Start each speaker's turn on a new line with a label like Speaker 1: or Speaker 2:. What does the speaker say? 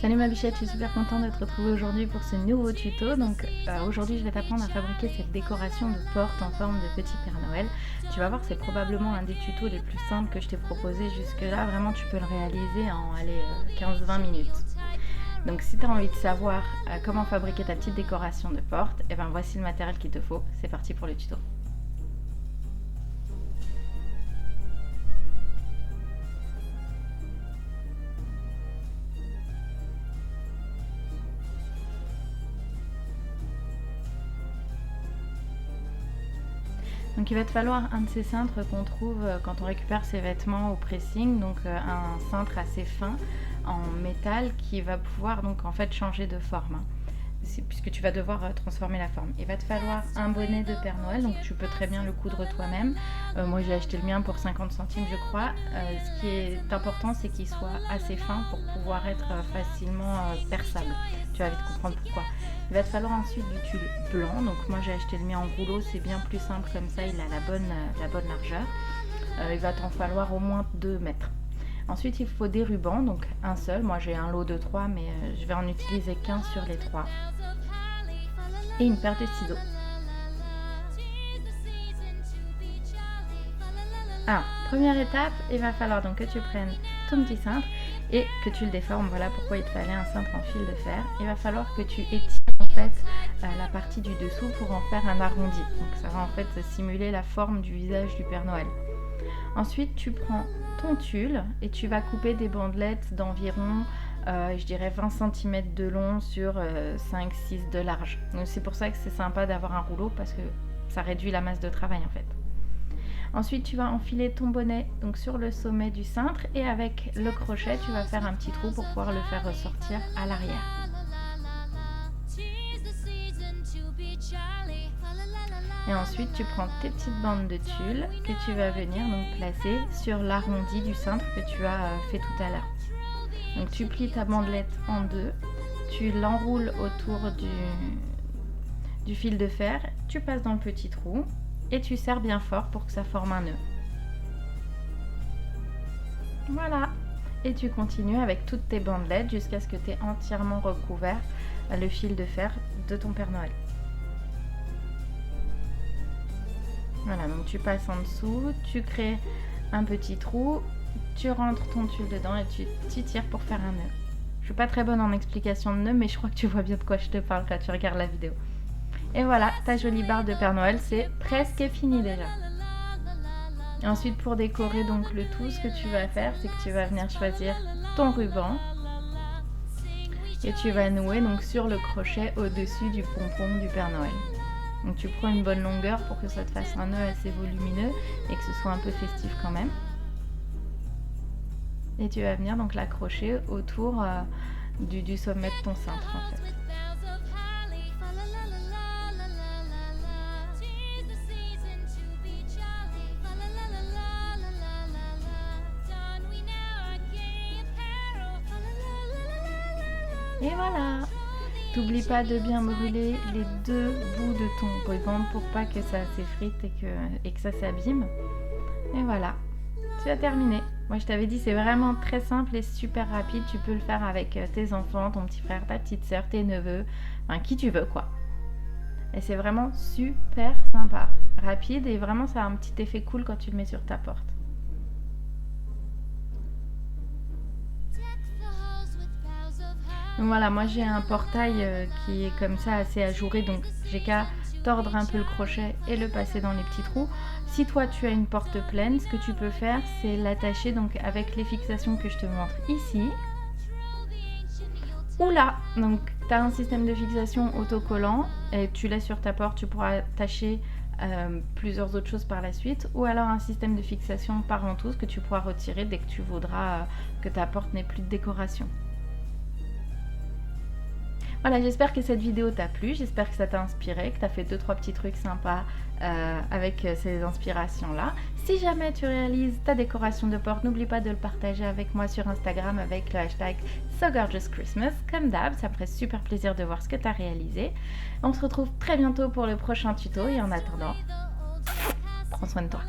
Speaker 1: Salut ma bichette, je suis super contente de te retrouver aujourd'hui pour ce nouveau tuto. Donc aujourd'hui je vais t'apprendre à fabriquer cette décoration de porte en forme de petit Père Noël. Tu vas voir, c'est probablement un des tutos les plus simples que je t'ai proposé jusque là. Vraiment tu peux le réaliser en 15-20 minutes. Donc si tu as envie de savoir comment fabriquer ta petite décoration de porte, et ben voici le matériel qu'il te faut. C'est parti pour le tuto. Donc il va te falloir un de ces cintres qu'on trouve quand on récupère ses vêtements au pressing, donc un cintre assez fin en métal qui va pouvoir donc en fait changer de forme, puisque tu vas devoir transformer la forme. Il va te falloir un bonnet de Père Noël, donc tu peux très bien le coudre toi-même. Moi j'ai acheté le mien pour 50 centimes je crois. Ce qui est important, c'est qu'il soit assez fin pour pouvoir être facilement perçable. Tu vas vite comprendre pourquoi. Il va te falloir ensuite du tulle blanc, donc moi j'ai acheté le mien en rouleau, c'est bien plus simple comme ça, il a la bonne largeur. Il va t'en falloir au moins 2 mètres. Ensuite il faut des rubans, donc un seul, moi j'ai un lot de 3 mais je vais en utiliser qu'un sur les 3. Et une paire de ciseaux. Alors, première étape, il va falloir donc que tu prennes ton petit cintre et que tu le déformes. Voilà pourquoi il te fallait un cintre en fil de fer. Il va falloir que tu étires en fait la partie du dessous pour en faire un arrondi. Donc ça va en fait simuler la forme du visage du Père Noël. Ensuite, tu prends ton tulle et tu vas couper des bandelettes d'environ je dirais 20 cm de long sur 5-6 de large. Donc c'est pour ça que c'est sympa d'avoir un rouleau parce que ça réduit la masse de travail en fait. Ensuite tu vas enfiler ton bonnet donc sur le sommet du cintre et avec le crochet tu vas faire un petit trou pour pouvoir le faire ressortir à l'arrière. Et ensuite tu prends tes petites bandes de tulle que tu vas venir donc placer sur l'arrondi du cintre que tu as fait tout à l'heure. Donc tu plies ta bandelette en deux, tu l'enroules autour du fil de fer, tu passes dans le petit trou et tu serres bien fort pour que ça forme un nœud. Voilà, et tu continues avec toutes tes bandelettes jusqu'à ce que tu aies entièrement recouvert le fil de fer de ton Père Noël. Voilà, donc tu passes en dessous, tu crées un petit trou, tu rentres ton tulle dedans et tu tires pour faire un nœud. Je suis pas très bonne en explication de nœud, mais je crois que tu vois bien de quoi je te parle quand tu regardes la vidéo. Et voilà, ta jolie barre de Père Noël, c'est presque fini déjà. Et ensuite, pour décorer donc le tout, ce que tu vas faire, c'est que tu vas venir choisir ton ruban et tu vas nouer donc sur le crochet au-dessus du pompon du Père Noël. Donc tu prends une bonne longueur pour que ça te fasse un nœud assez volumineux et que ce soit un peu festif quand même. Et tu vas venir donc l'accrocher autour du sommet de ton cintre en fait. Et voilà! N'oublie pas de bien brûler les 2 bouts de ton ruban pour pas que ça s'effrite et que ça s'abîme. Et voilà, tu as terminé. Moi je t'avais dit c'est vraiment très simple et super rapide. Tu peux le faire avec tes enfants, ton petit frère, ta petite soeur, tes neveux, enfin qui tu veux quoi. Et c'est vraiment super sympa, rapide et vraiment ça a un petit effet cool quand tu le mets sur ta porte. Donc voilà, moi j'ai un portail qui est comme ça assez ajouré, donc j'ai qu'à tordre un peu le crochet et le passer dans les petits trous. Si toi tu as une porte pleine, ce que tu peux faire c'est l'attacher donc avec les fixations que je te montre ici ou là. Donc tu as un système de fixation autocollant et tu laisses sur ta porte, tu pourras attacher plusieurs autres choses par la suite, ou alors un système de fixation par ventouse que tu pourras retirer dès que tu voudras que ta porte n'ait plus de décoration. Voilà, j'espère que cette vidéo t'a plu, j'espère que ça t'a inspiré, que tu as fait 2-3 petits trucs sympas avec ces inspirations-là. Si jamais tu réalises ta décoration de porte, n'oublie pas de le partager avec moi sur Instagram avec le hashtag SoGorgeousChristmas. Comme d'hab, ça me ferait super plaisir de voir ce que tu as réalisé. On se retrouve très bientôt pour le prochain tuto et en attendant, prends soin de toi.